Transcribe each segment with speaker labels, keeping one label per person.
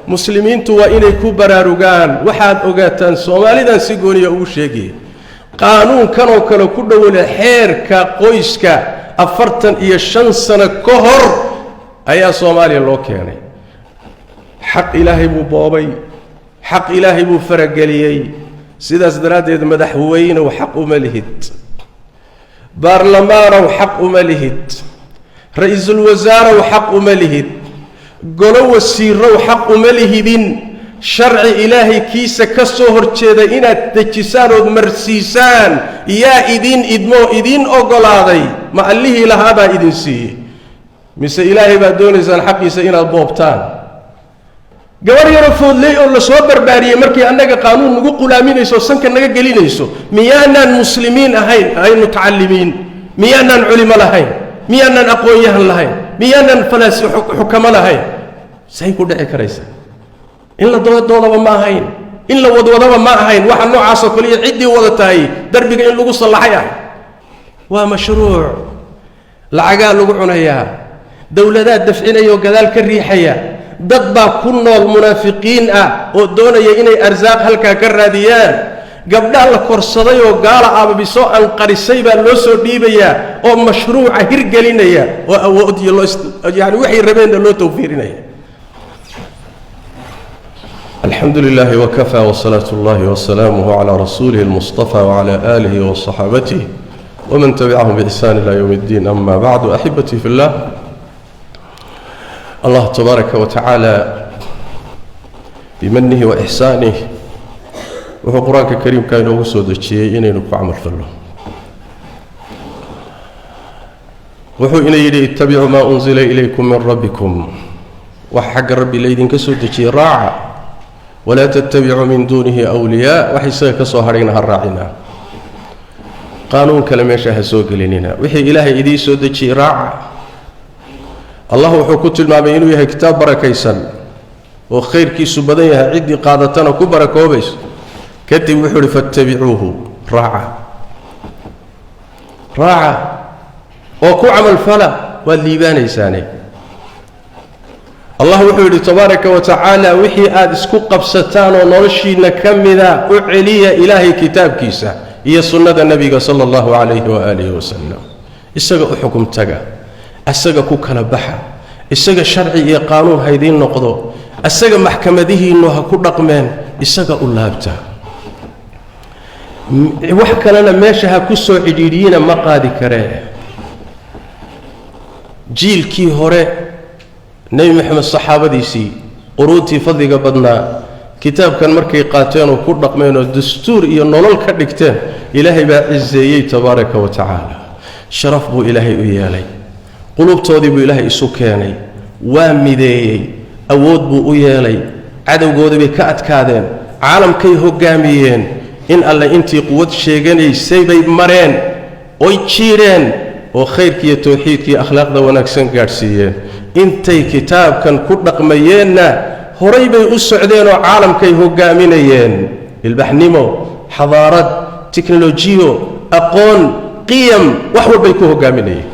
Speaker 1: muslimiintu waa inay ku baraarugaan waxaad ogaataan Soomaalidan si gooniya ugu sheegay qaanuunkan oo kale ku dhawle xeerka qoyska 45 sano ka hor ayaa Soomaaliya loo keenay xaq ilaahay buu boobay xaq ilaahay buu farageliyay sidaas daraadeed madaxweyne oo xaq uma lihid baarlamaan oo xaq uma lihid ra'iisul wasaare oo xaq uma lihid golo wasiiro oo xaq uma lihidin sharci ilaahay kiisa ka soo horjeeda inaad dejisaan oo marsiisaan yaa idin idmo idin ogolaaday ma allihi lahaaba idin siiyay mise ilaahay baa doonaysaan xaqiisa inaad boobtaan gabar yar foodley oo la soo barbaariyay markii annaga qaanuun nagu qulaaminayso sanka naga gelinayso miyaanan muslimiin ahayn ay mutacallimiin miyaanan culimo lahayn miyaanan aqoon-yahan lahayn miyaanan falaasif xukamo lahayn say ku dhici karaysa in la doodaba ma ahayn in la wadwadaba ma ahayn waxa noocaas oo kaliya cidii wada tahay darbiga in lagu sallaxay ah waa mashruuc lacaga lagu cunayaa dawladaha dafcinayo gadaal ka riixaya dad baa ku nool munaafiqiin ah oo doonaya inay arsaaq halka ka raadiyaan gabdha la korsaday oo gaala aababiso aan qarisay baa loo soo dhiibaya oo mashruuca hirgelinaya oo awood iyo yaani wixii rabeen loo tawfiirinaya الحمد لله وكفى وصلاة الله وسلامه على رسوله المصطفى وعلى آله وصحابته ومن تبعهم بإحسان إلى يوم الدين أما بعد أحبتي في الله الله تبارك وتعالى بمنه وإحسانه وهو قرآن الكريم كان يوسود الشيء إنه عمل فله وهو إنه اتبعوا ما أنزل إليكم من ربكم وحق ربي ليدين كسود الشيء راعى ولا تتبعوا من دونه أولياء وحساك صهرين هالراعنا قانون كلمة شهسوق لنا وحي إلهي إذي سودك راعى الله حكوت المابينو يها كتاب بركيسا وخير كي سبديها عدي قادتنا كبرى كوبيس كتب وحر فاتبعوه راعى راعى وكو عمل فلا والليبان يساني الله وحده تبارك وتعالى وحي اسكو قبستان ونرشينا كمدا وعلي إلهي كتاب كيسا هي سنة النبي صلى الله عليه وآله وسلم إساق حكم تقى إساق كوكنا بحا إساق شرعي قانون هيدين نقضو إساق محكمته إنه كل رقمين إساق أولابتا وحكا لنا ماشها كسو عديدين مقادي كريه جيل كي هوري نبي محمد الصحابة ديسي قروتي فضيقة بدنا كتاب كان مركي قاتين وكل رقمين والدستور ينولل كدكتين إلهي بعزيي تبارك وتعالى شرف بو إلهي إيالي قلوب تودي بو إلهي إسوكياني وامديي أود بو إيالي عدو قودي بكأت كادين عالم كي هقاميين إن الله انتي قوة شيغاني سيبي مرين ويتشيرين وخير كي توحيد كي أخلاق دا ونكسن قارسيين intay kitaabkan ku dhaqmayeenna horay bay u socdeen oo caalamkay hogaaminayeen ilbaxnimo xadaarad teknolojiyo aqoon qiyam wax walba ku hogaaminayeen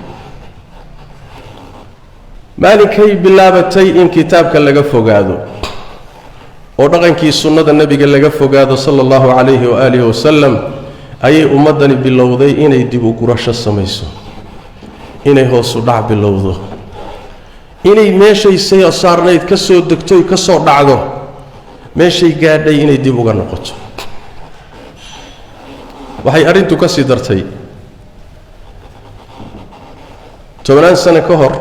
Speaker 1: maalinkay bilaabatay in kitaabka laga fogaado oo dhaqankii sunnada nabiga laga fogaado sallallahu alayhi wa alihi wasallam ayay ummadani bilowday inay dib u gurasho samayso inay hoos u dhac bilowdo inay meeshay saarnayd ka soo degto ka soo dhacdo meeshay gaadhay inay dib uga noqoto waxay arintu ka sii dartay 10 sano ka hor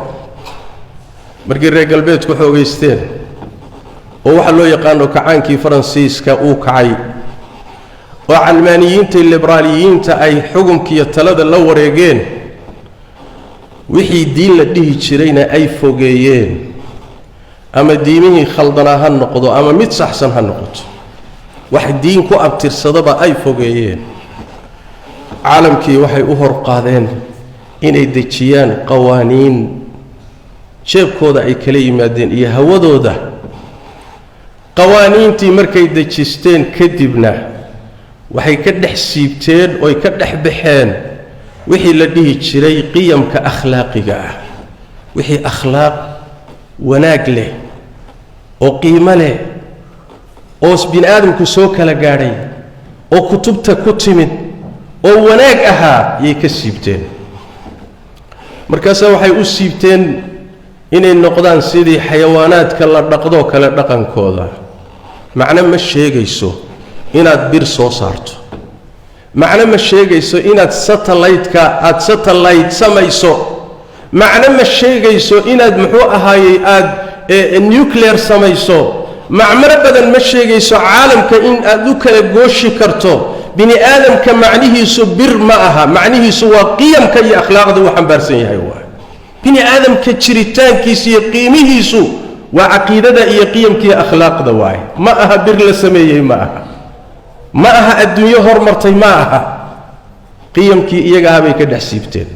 Speaker 1: markii reer galbeedku xoogeysteen oo waxa loo yaqaan kacaankii Faransiiska uu kacay oo calmaaniyiinta liberaaliyiinta ay xukunkiyo talada la wareegeen wixii diin la dhihi jirayna ay fogeeyeen ama diimihii khaldana ha noqdo ama mid saxsan ha noqoto wax diin ku abtirsadaba ay fogeeyeen caalamkii waxay u hor qaadeen inay dejiyaan qawaaniin jeebkooda ay kala yimaadeen iyo hawadooda qawaaniintii markay dejisteen kadibna waxay ka dhex siibteen oo ay ka dhex baxeen wixii la dhihi jiray qiyamka akhlaaqiga ah wixii akhlaaq wanaag leh oo qiimo leh oo bin aadamku soo kala gaadhay oo kutubta ku timid oo wanaag ahaa yay ka siibteen markaas waxay u siibteen inay noqdaan sidii xayawaanaadka la dhaqdo kala dhaqankooda macna ma sheegayso inaad bir soo saarto macna ma sheegayso inaad satellite samayso macna ma sheegayso inaad muxuu ahaayay aad nuclear samayso macmar badan ma sheegayso caalamka in aad u kala gooshi karto bini aadamka macnihiisu bir ma aha macnihiisu waa qiyamka iyo akhlaaqda uu xambaarsan yahay waa bini aadamka jiritaankiisa iyo qiimihiisu waa caqiidada iyo qiyamka iyo akhlaaqda waay ma aha bir la sameeyay ma aha adduunyo hormartay ma aha qiyamkii iyaga bay ka dhex siibteen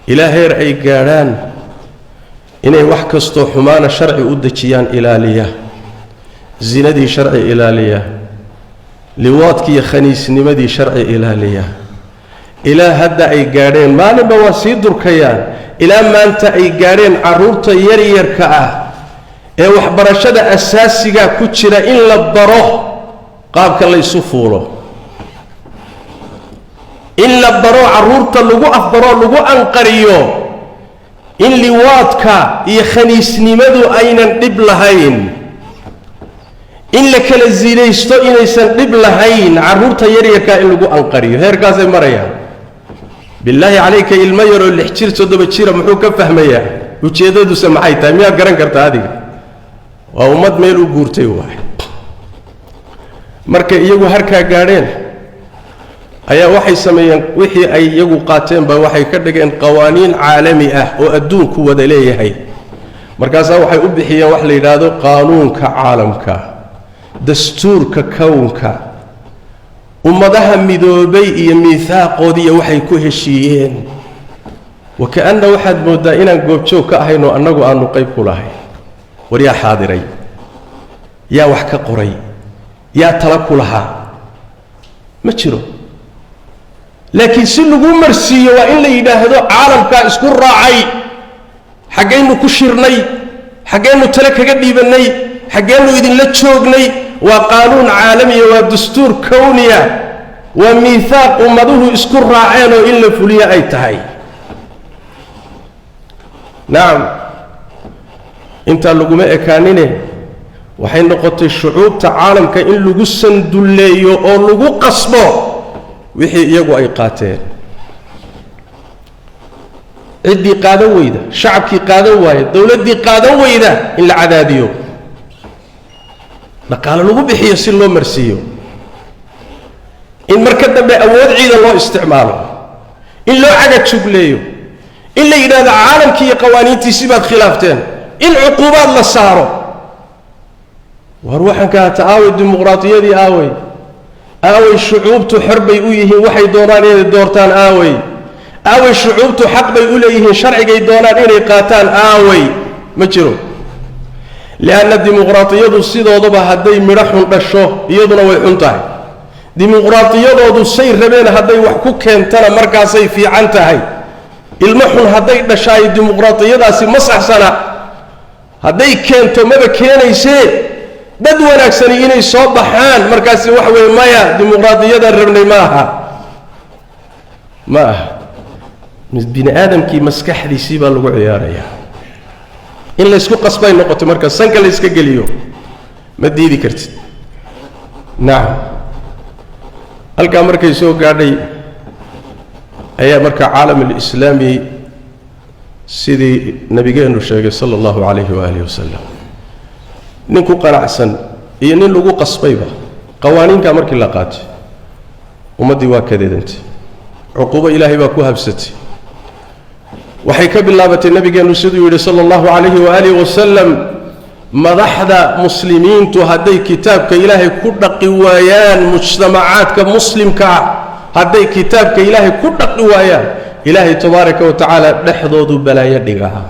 Speaker 1: ilaa heer ay gaadhaan inay wax kastoo xumaana sharci u dejiyaan ilaaliya zinadii sharci ilaaliya liwaadkii iyo khaniisnimadii sharci ilaaliya ilaa hadda ay gaadheen maalinba waa sii durkayaan ilaa maanta ay gaadheen carruurta yaryarka ah ee waxbarashada asaasiga ku jira in la baro qaabka laysu fuulo in la baro carruurta lagu afbaro lagu anqariyo in liwaadka iyo khaniisnimadu aynan dhib lahayn in la kala ziilaysto inaysan dhib lahayn carruurta yaryarka in lagu anqariyo heerkaasay marayaan billaahi calayka ilmo yaroo 6 jir 7 jira muxuu ka fahmayaa ujeedadusa maxay tahay miyaa garan kartaa adiga waa ummad meel u guurtay waay marka iyagu harkaa gaadheen ayaa waxay sameeyeen wixii ay iyagu qaateen ba waxay ka dhigeen qawaaniin caalami ah oo adduunku wada leeyahay markaasaa waxay u bixiyeen wax la yidhaahdo qaanuunka caalamka dastuurka kownka ummadaha midoobay iyo miisaaqoodii waxay ku heshiiyeen wakaanna waxaad moodaa inaan goobjoog ka ahayn oo annagu aanu qayb ku lahayn war yaa xaadiray yaa wax ka qoray yaa tala ku lahaa ma jiro laakiin si lagu marsiiyo waa in la yidhaahdo caalamkaa isku raacay xaggaynu ku shirnay xaggaynu tale kaga dhiibannay xaggaynu idinla joognay waa qaanuun caalamiya waa dastuur kowniya waa miisaaq ummaduhu isku raaceen oo in la fuliyo ay tahay nacam intaa laguma ekaanine waxay noqotay shucuubta caalamka in lagu sandulleeyo oo lagu qasbo wixii iyagu ay qaateen ciddii qaadan weyda shacabkii qaadan waaya dowladdii qaadan weyda in la cadaadiyo dhaqaale lagu bixiyo si loo marsiiyo in marka dambe awood ciidan loo isticmaalo in loo cagajugleeyo in la yidhaahdo caalamkii iyo qawaaniintiisii baad khilaafteen in cuquubaad la saaro war waxaan ka hata aaway dimuqraadiyadii aaway shucuubtu xor bay u yihiin waxay doonaan inay doortaan aaway shucuubtu xaq bay u leeyihiin sharcigay doonaan inay qaataan aaway ma jiro lianna dimuqraadiyadu sidoodaba hadday midho xun dhasho iyaduna way xun tahay dimuqraadiyadoodu say rabeen hadday wax ku keentana markaasay fiican tahay ilmo xun hadday dhashaay dimuqraadiyadaasi ma saxsana hadday keento maba keenaysee dad wanaagsani inay soo baxaan markaasi wax weeye maya dimuqraadiyada rabnay ma aha bini aadamkii maskaxdiisii baa lagu ciyaarayaa in laysku qasbay noqoto marka sanka la iska geliyo ma diidi kartid nacam halkaa markay soo gaadhay ayaa marka caalam alislaami sidii nabigeennu sheegay sala allahu calayhi waalihi wasalam nin ku qanacsan iyo nin lagu qasbayba qawaaniinkaa markii la qaatay ummaddii waa kadeedantay cuquubo ilaahay baa ku habsatay waxay ka bilaabatay nabigeennu siduu yidhi sala allahu calayhi waalihi wasalam madaxda muslimiintu hadday kitaabka ilaahay ku dhaqi waayaan mujtamacaadka muslimka ah hadday kitaabka ilaahay ku dhaqi waayaan ilaahay tabaaraka wa tacaala dhexdoodu balaayo dhigaa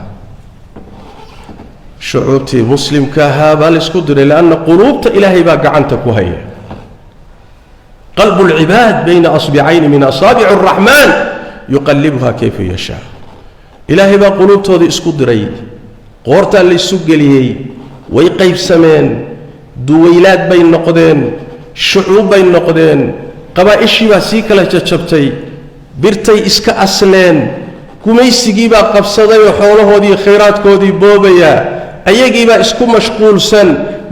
Speaker 1: shucuubtii muslimka ahaa baa laysku diray lianna quluubta ilaahay baa gacanta ku haya qalbu lcibaad bayna asbicayni min asaabici araxmaan yuqallibuha kayfa yashaa ilaahay baa quluubtooda isku diray qoortaa laysu geliyey ويقيب سمين دويلات بين نقدين شعوب بين نقدين قبائشي باسيكا لجتشبتي برتي إسكا أسلين كميسيكي با قبصدي وحوله دي خيرات كودي بوبيا أيجي با إسكو مشغول سن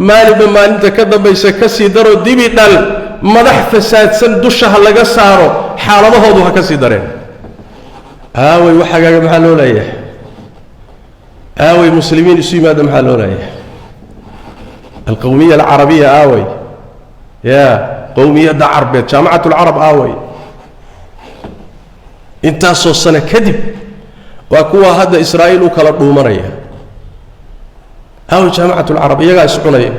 Speaker 1: مالي بمالي تكذب بيسكسي درو ديبي دل مدح فساد سن دوشها لغا سارو حالده هدو هكسي دارين آوي وحاقا محلو ليه آوي مسلمين يسوي ماذا محلو ليه القومية العربية آوي يا قومية دا عربية جامعة العرب آوي انتاسو السنة كذب وكوا هذا إسرائيل وكلا دومرية آوي جامعة العرب يقع يسعوني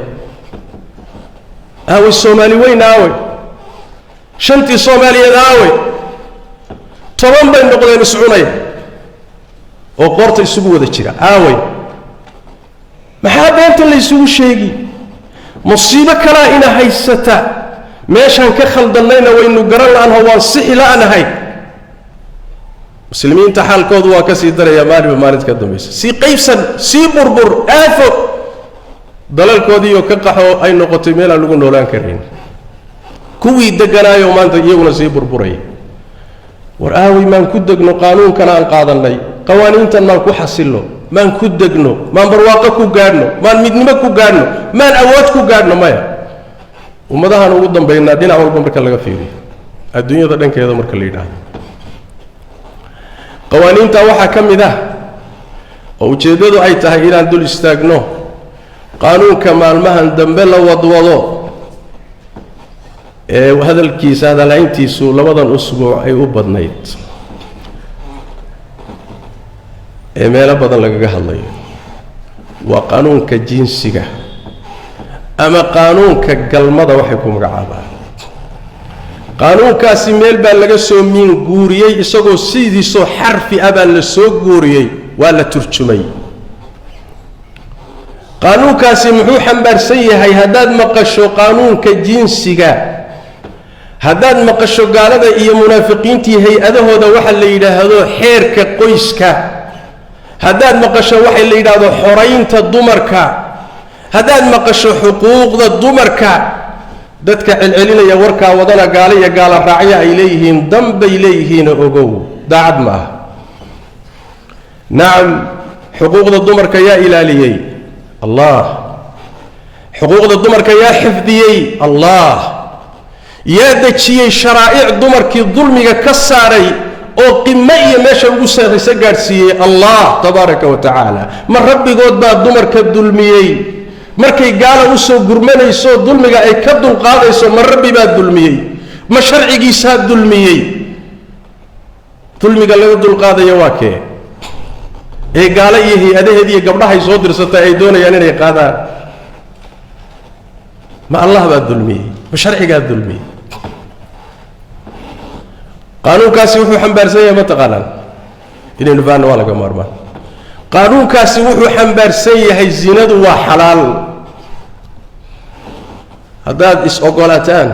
Speaker 1: آوي الصومالي وين آوي شنتي صومالية آوي طبعا بين نقضين يسعوني وقورت يسوقوا ذا الشيء آوي ما حابة أنت اللي يسوقوا الشيء مصيبة كلا إنا هيستا ماشان كخلد اللينا وإنه قرر لأنه هو الصحي لا أنا هاي مسلمين تحال كودوا كسي دري يا مالي بمالي تكدميس سي قيفسا سي بربر آفو دلال كودي وكقحو أي نقطة ميلا لغو نولان كرين كوي دقنا يومان تجيونا سي بربري ورآوي من كدقنو قانون كان أنقاضا لي قوانين تنمان كو حسلو من كدقنو من برواقا كو قادنو من مدنما كو قادنو من أوات كو قادنو مايا ومدها نوضن بيننا دين عوال بمركا لغا فيري الدنيا دا دنك يدا مركا ليدا قوانين تا waxaa ka mid ah oo ujeedadu ay tahay inaan dul istaagno qaanuunka maalmahan dambe la wadwado ee hadalkiisa hadalayntiisu labadan usbuuc ay u badnayd ee meel badan laga hadlayo waa qaanuunka jinsiga ama qaanuunka galmada waxay ku magacaabaan qaanuunkaasi meel baa laga soo miin guuriyay isagoo sidiisoo xarfi ah baa la soo guuriyay waa la turjumay qaanuunkaasi muxuu xambaarsan yahay haddaad maqasho qaanuunka jinsiga haddaad maqasho gaalada iyo munaafiqiintii hay-adahooda waxa la yidhaahdo xeerka qoyska haddaad maqasho waxa la yidhaahdo xoraynta dumarka haddaad maqasho xuquuqda dumarka dadka celcelinaya warkaa wadana gaala iyo gaala raacya ay leeyihiin dambay leeyihiin ogow daacad ma aha nacam xuquuqda dumarka yaa ilaaliyey allah xuquuqda dumarka yaa xifdiyey allah yaa dejiyey sharaa'ic dumarkii dulmiga ka saaray oo qimo iyo meesha ugu sarraysa gaadhsiiyey allah tabaaraka wa tacaala ma rabbigood baa dumarka dulmiyey markay gaala u soo gurmanayso dulmiga ay ka dulqaadayso ma rabbi baa dulmiyey ma sharcigiisaa dulmiyey dulmiga laga dulqaadayo waa kee ee gaala iyo hay-adaheed iyo gabdhahay soo dirsatay ay doonayaan inay qaadaan ma allah baa dulmiyey ma sharcigaa dulmiyey qaanuunkaasi wuxuu xambaarsan yahay mataqaanaan inaynu fahanno waa laga maarmaan qaanuunkaasi wuxuu xambaarsan yahay zinadu waa xalaal haddaad is-ogolaataan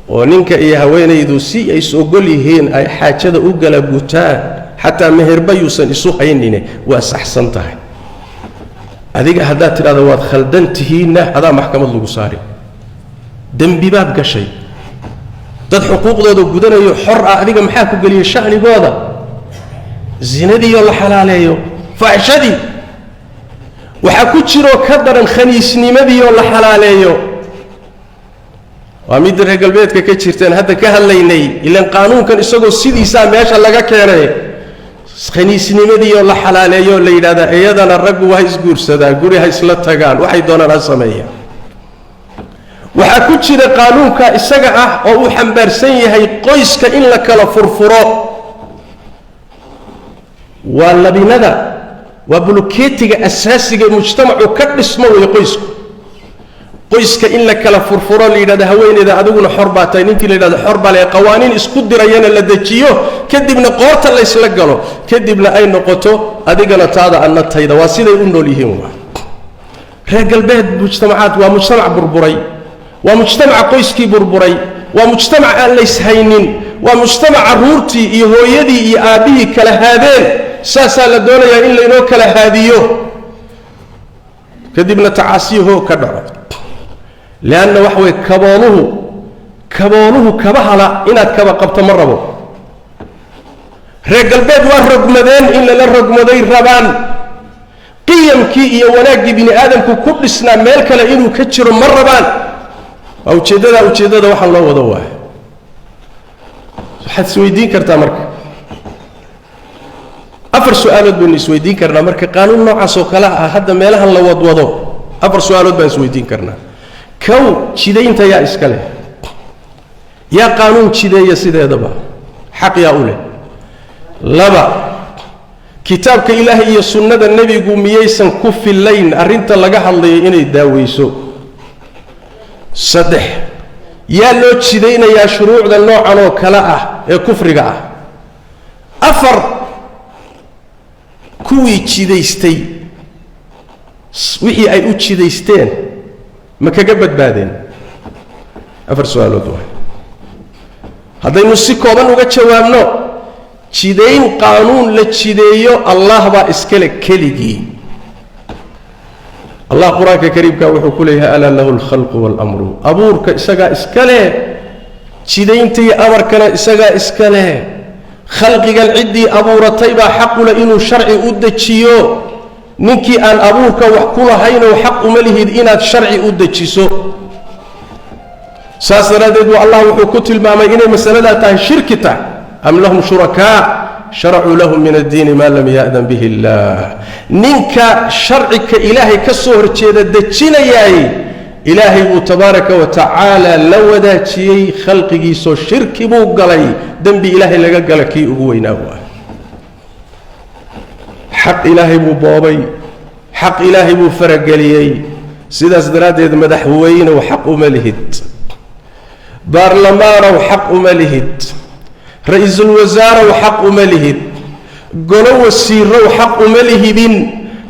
Speaker 1: oo ninka iyo haweenaydu si ay is-ogol yihiin ay xaajada u gala gutaan xataa meherba yuusan isu haynine waa saxsan tahay adiga haddaad tidhahdo waad khaldan tihiinna adaa maxkamad lagu saari dembi baad gashay dad xuquuqdooda gudanayo xor ah adiga maxaa ku geliyey sha'nigooda zinadii oo la xalaaleeyo faaxishadii waxaa ku jiroo ka daran khaniisnimadii oo la xalaaleeyo waa mid reer galbeedka ka jirteen hadda ka hadlaynay ilaan qaanuunkan isagoo sidiisaa meesha laga keenay khaniisnimadii oo la xalaaleeyo la yidhahdaa iyadana raggu waa isguursadaan guri ha isla tagaan waxay doonaan ha sameeyaan waxaa ku jira qaanuunka isaga ah oo uu xambaarsan yahay qoyska in la kala furfuro waa labinada waa bulukeetiga asaasiga mujtamacu ka dhismo way qoyska in la kala furfuro la yidhahdo haweeneyda adiguna xor baa tahay ninkii la yidhahdo xor baa leh qawaaniin isku dirayana la dejiyo kadibna qoorta la isla galo kadibna ay noqoto adigana taada anna tayda waa siday u nool yihiin waa reer galbeed mujtamacaad waa mujtamac burburay waa mujtamac qoyskii burburay waa mujtamac aan la ishaynin waa mujtamac caruurtii iyo hooyadii iyo aabihii kala haadeen saasaa la doonayaa in laynoo kala haadiyo kadibna tacaasiyaho ka dhaco leanna wax way kabooluhu kaba hala inaad kaba qabto ma rabo reer galbeed waa rogmadeen in lala rogmaday rabaan qiyamkii iyo wanaaggii bini aadamku ku dhisnaa meel kale inuu ka jiro ma rabaan waa ujeeddada waxaan loo wado waayo waxaad isweydiin kartaa marka afar su'aalood baynu isweydiin karnaa marka qaanuun noocaas oo kale ah hadda meelahan la wadwado afar su'aalood baan isweydiin karnaa kow jidaynta yaa iska leh yaa qaanuun jideeya sideedaba xaq yaa u leh laba kitaabka ilaahay iyo sunnada nebigu miyaysan ku fillayn arrinta laga hadlayo inay daaweyso saddex yaa loo jidaynayaa shuruucda noocan oo kale ah ee kufriga ah afar kuwii jidaystay wixii ay u jidaysteen ma kaga badbaadeen afar su'aalood waay haddaynu si kooban uga jawaabno jidayn qaanuun la jideeyo allah baa iskale keligii allah qur-aanka kariimka wuxuu ku leeyahay alaa lahu alkhalqu waalamru abuurka isagaa iskale jidaynta iyo amarkana isagaa iskale khalqigan ciddii abuuratay baa xaqule inuu sharci u dejiyo ninkii aan abuurka wax ku lahaynoo xaq uma lihid inaad sharci u dejiso saas daraaddeed buu allah wuxuu ku tilmaamay inay masaladaa tahay shirki tahay am lahum shurakaa sharacuu lahum min addiini maa lam ya'dan bihi illaah ninka sharcika ilaahay ka soo horjeeda dejinayaay ilaahay buu tabaaraka wa tacaala la wadaajiyey khalqigiisoo shirki buu galay dembi ilaahay laga gala kii ugu weynaa waa xaq ilaahay buu boobay xaq ilaahay buu farageliyey sidaas daraaddeed madaxweynow xaq uma lihid baarlamaanow xaq uma lihid ra-iisul wasaarow xaq uma lihid golo wasiirow xaq uma lihidin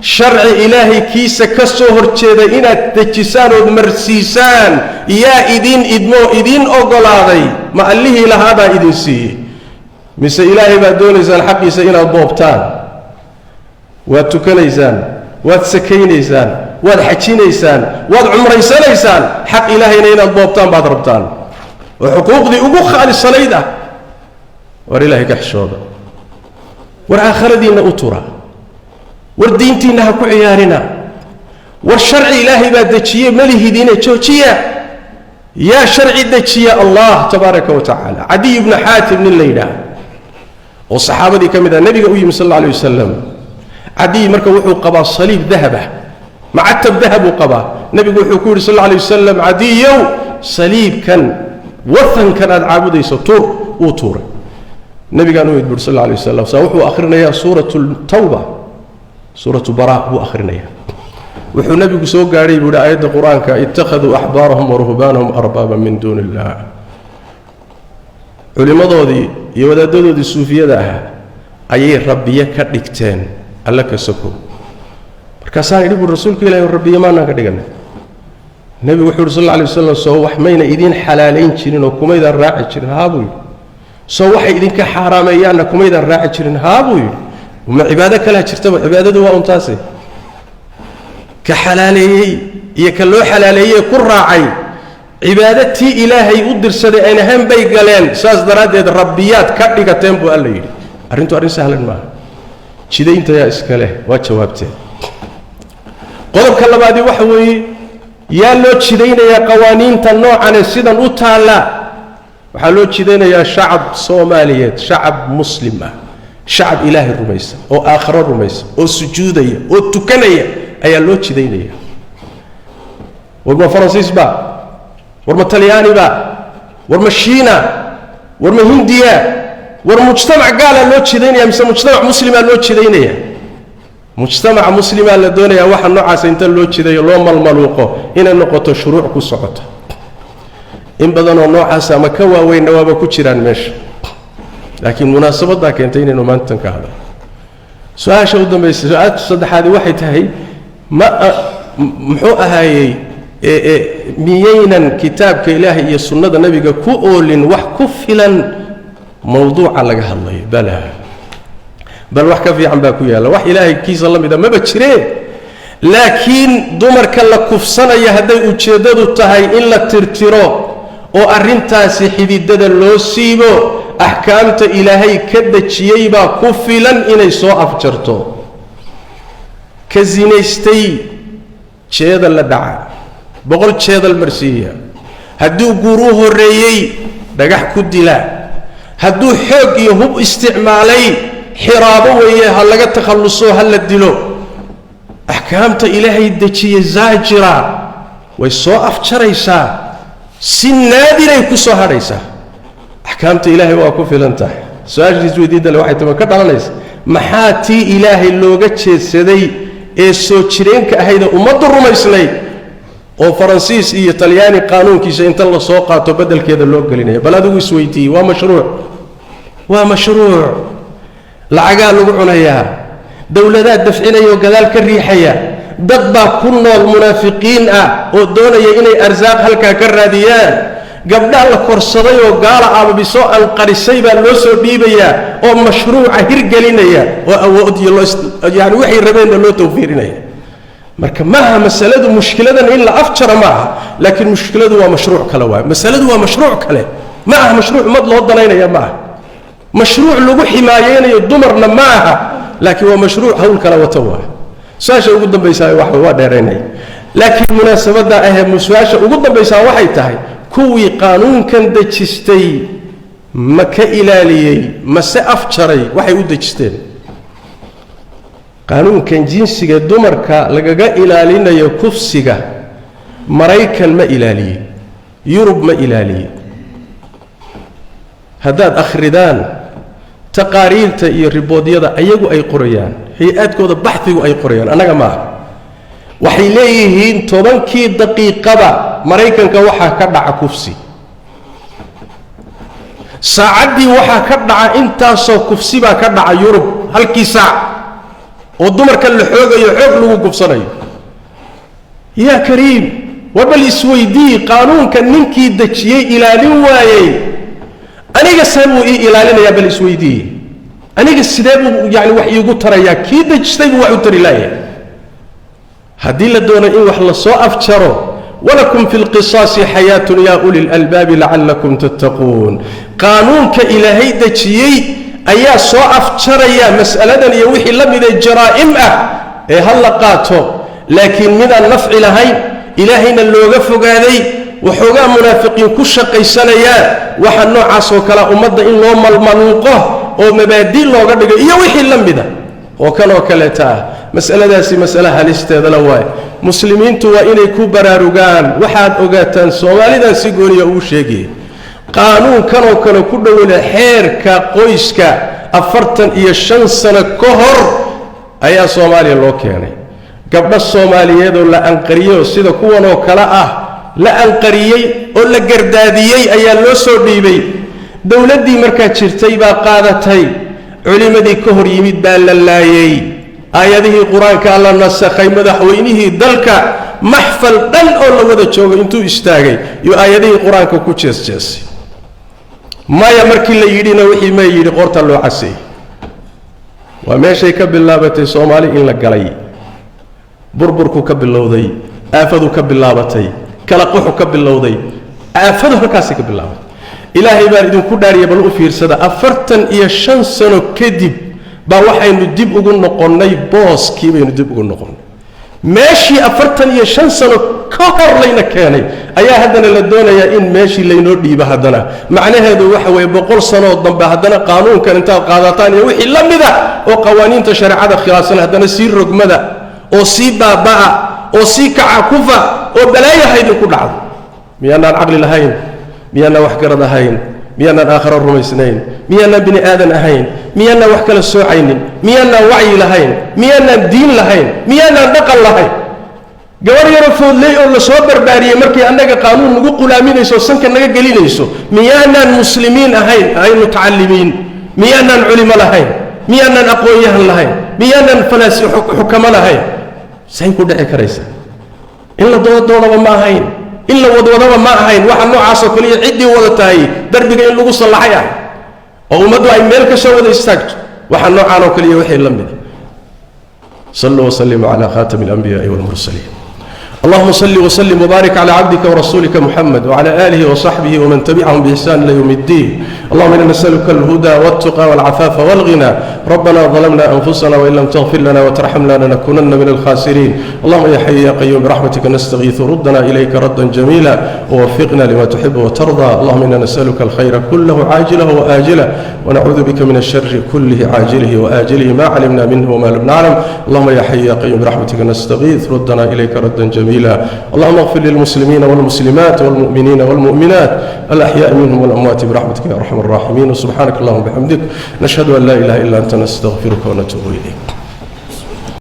Speaker 1: sharci ilaahay kiisa ka soo horjeeda inaad dejisaan ood marsiisaan yaa idin idmoo idin ogolaaday ma allihii lahaadaa idin siiyey mise ilaahay baad doonaysaan xaqiisa inaad boobtaan waad tukanaysaan waad sakaynaysaan waad xajinaysaan waad cumraysanaysaan xaq ilaahayna inaad boobtaan baad rabtaan oo xuquuqdii ugu khaalisanayd ah war ilaahay ka xishooda war aakhiradiinna u tura war diintiinna ha ku ciyaarina war sharci ilaahay baa dejiye malihidiina joojiya yaa sharci dejiya allah tabaaraka wa tacaala cadiy ibnu xaatim nin la yidhaah oo saxaabadii ka mid ah nebiga u yimi sal alla alay wasalam cadiy marka wuxuu qabaa saliib dahaba macatab dahabuu qabaa nebigu wuxuu ku yidhi sal alla alay wasalam cadiyow saliibkan watankan aad caabudayso tuur wuu tuuray nebigaan u yidhi buri sal alla alay wasalam saa wuxuu akhrinayaa suuratu tawba suuratu baraa buu akhrinayaa wuxuu nebigu soo gaadhay buu yidhi aayadda qur-aanka ittakhaduu axbaarahum waruhbaanahum arbaaban min duuni illah culimmadoodii iyo wadaadadoodii suufiyada ahaa ayay rabbiye ka dhigteen alla ka sokow markaasaan idhi buri rasuulka ilahi rabbiye maanaan ka dhiganay nebigu wuxuu yidhi sal alla alay wasalam soo wax mayna idiin xalaalayn jirin oo kumaydaan raaci jirin haa buu yidhi soo waxay idinka xaaraameeyaanna kumaydaan raaci jirin haa buu yidhi ma cibaado kalaa jirtaba cibaadadu waa untaase ka xalaaleeyey iyo ka loo xalaaleeyey ku raacay cibaado tii ilaahay u dirsaday ayna ahayn bay galeen saas daraaddeed rabbiyaad ka dhigateen buu alla yidhi arrintu arrin sahlan maaha jidaynta yaa iska leh waa jawaabteen qodobka labaadii waxa weeye yaa loo jidaynayaa qawaaniinta noocane sidan u taalla waxaa loo jidaynayaa shacab soomaaliyeed shacab muslim ah shacab ilaahay rumaysan oo aakhiro rumaysan oo sujuudaya oo tukanaya ayaa loo jidaynaya war ma faransiis ba war ma talyaani ba war ma shiina war ma hindiya war mujtamac gaalaa loo jidaynaya mise mujtamac muslimaa loo jidaynaya mujtamaca muslimaa la doonayaa waxa noocaasa inta loo jidayo loo malmaluuqo inay noqoto shuruuc ku socoto in badanoo noocaasa ama ka waaweynna waaba ku jiraan meesha laakiin munaasabaddaa keentay inaynu maantan ka hadlo su-aasha u dambaysa su-aasha saddexaadi waxay tahay muxuu ahaayey miyaynan kitaabka ilaahay iyo sunnada nebiga ku oolin wax ku filan mawduuca laga hadlayo bal wax ka fiican baa ku yaalla wax ilaahay kiisa la mida maba jireen laakiin dumarka la kufsanaya hadday ujeeddadu tahay in la tirtiro oo arrintaasi xididada loo siibo axkaamta ilaahay ka dejiyey baa ku filan inay soo afjarto ka zinaystay jeedal la dhaca 100 jeedal marsiiya hadduu guuru horreeyey dhagax ku dila hadduu xoog iyo hub isticmaalay xiraabo weeye ha laga takhalluso ha la dilo axkaamta ilaahay dejiyey zaajira way soo afjaraysaa si naadiray ku soo hadhaysaa axkaamta ilaahay waa ku filan tahay su-aashiis weydiidale waxay tama ka dhalanaysa maxaa tii ilaahay looga jeedsaday ee soo jireenka ahayd ummaddu rumaysnay oo faransiis iyo talyaani qaanuunkiisa inta la soo qaato bedelkeeda loo gelinaya bal adigu isweydiiyey waa mashruuc lacagaa lagu cunayaa dowladaha dafcinaya oo gadaal ka riixaya dad baa ku nool munaafiqiin ah oo doonaya inay arsaaq halkaa ka raadiyaan gabdhaha la korsaday oo gaala aababisoo anqarisay baa loo soo dhiibayaa oo mashruuca hirgelinaya oo awood iyo yani waxay rabeenna loo tawfiirinaya marka maaha masaladu mushkiladan in la afjara maaha laakiin mushkiladu waa mashruuc kale waay masaladu waa mashruuc kale maaha mashruuc mad loo danaynaya maaha mashruuc lagu ximaayeynayo dumarna maaha laakiin waa mashruuc hawl kale wata waay su-aasha ugu dambaysaa waa dheeraynay laakiin munaasabadda ahee su-aasha ugu dambaysaa waxay tahay kuwii qaanuunkan dejistay ma ka ilaaliyey mase afjaray waxay u dejisteen qaanuunkan jinsiga dumarka lagaga ilaalinayo kufsiga maraykan ma ilaaliyey yurub ma ilaaliyey haddaad akhridaan taqaariirta iyo riboodyada ayagu ay qorayaan hay-adkooda baxdigu ay qorayaan annaga maaha waxay leeyihiin 10kii daqiiqaba maraykanka waxaa ka dhaca kufsi saacaddii waxaa ka dhaca intaasoo kufsi baa ka dhaca yurub halkii saac oo dumarka la xoogayo xoog lagu kufsanayo yaa kariim wabal isweydii qaanuunka ninkii dejiyey ilaalin waayey aniga see buu ii ilaalinayaa bal isweydii aniga sidee buu yani wax iigu tarayaa kii dejistay buu wax u tari laayahay haddii la doono in wax la soo afjaro walakum fi lqisaasi xayaatun yaa uli lalbaabi lacallakum tattaquun qaanuunka ilaahay dejiyey ayaa soo afjaraya mas'aladan iyo wixii la mid ee jaraa'im ah ee ha la qaato laakiin midaan nafci lahayn ilaahayna looga fogaaday waxoogaa munaafiqiin ku shaqaysanayaan waxa noocaas oo kale ummadda in loo malmaluuqo oo mabaadi looga dhigo iyo wixii la mida oo kanoo kaleeta ah mas'aladaasi mas'ale halisteedana waaye muslimiintu waa inay ku baraarugaan waxaad ogaataan soomaalidan si gooniya uu sheegay qaanuunkanoo kale ku dhowla xeerka qoyska 45 sano ka hor ayaa soomaaliya loo keenay gabdho soomaaliyeed oo la anqariyey sida kuwanoo kale ah la anqariyey oo la gardaadiyey ayaa loo soo dhiibay dowladdii markaa jirtay baa qaadatay culimadii ka hor yimid baa la laayey aayadihii qur-aanka la nasakhay madaxweynihii dalka maxfal dhan oo la wada joogo intuu istaagay iyo aayadihii qur-aanka ku jeesjeesay maya markii la yidhina wixii ma yidhi qorta loo casay waa meeshay ka bilaabatay soomaali in la galay burburku ka bilowday aafadu ka bilaabatay kala quxu ka bilowday aafadu halkaasay ka bilaabatay ilaahay baan idinku dhaariya bal u fiirsada 45 sano kadib baa waxaynu dib ugu noqonnay booskii baynu dib ugu noqonnay meeshii 45 sano ka hor layna keenay ayaa haddana la doonayaa in meeshii laynoo dhiibo haddana macnaheedu waxa weeye 100 sano dambe haddana qaanuunkan intaad qaadataan iyo wixii la mida oo qawaaniinta shareecada khilaafsan haddana sii rogmada oo sii baaba'a oo sii kaca kufa oo balaayo haydinku dhacdo miyaanaan caqli lahayn miyaanaan wax garad ahayn miyaanaan aakhiro rumaysnayn miyaanaan bini aadan ahayn miyaanaan wax kala soocaynin miyaanaan wacyi lahayn miyaanaan diin lahayn miyaanaan dhaqan lahayn gabar yaro foodley oo la soo barbaariyey markii annaga qaanuun nagu qulaaminayso sanka naga gelinayso miyaanaan muslimiin ahayn ay mutacallimiin miyaanaan culimo lahayn miyaanaan aqoon-yahan lahayn miyaanaan falaasi xukamo lahayn say ku dhici karaysa in la doodoodaba ma ahayn in la wadwadaba ma ahayn waxa noocaasoo kaliya ciddii wada tahay darbiga in lagu sallaxay ah oo ummaddu ay meel ka soo wada istaagto waxa noocaan oo kaliya waxay la mid صلوا وسلموا على خاتم الأنبياء والمرسلين. اللهم صل وسلم وبارك على عبدك ورسولك محمد وعلى آله وصحبه ومن تبعهم بإحسان إلى يوم الدين. اللهم إنا نسألك الهدى والتقى والعفاف والغنى. ربنا ظلمنا أنفسنا وإن لم تغفر لنا وترحمنا لنكونن من الخاسرين. اللهم يا حي يا قيوم برحمتك نستغيث ردنا إليك ردا جميلا ووفقنا لما تحب وترضى. اللهم إنا نسألك الخير كله عاجله وآجله ونعوذ بك من الشر كله عاجله وآجله ما علمنا منه وما لم نعلم. اللهم يا حي يا قيوم برحمتك نستغيث ردنا إليك ردا جميلا. اللهم اغفر للمسلمين والمسلمات والمؤمنين والمؤمنات الأحياء منهم والأموات برحمتك يا أرحم الراحمين. وسبحانك اللهم وبحمدك نشهد أن لا إله إلا أنت نستغفرك ونتوب إليك.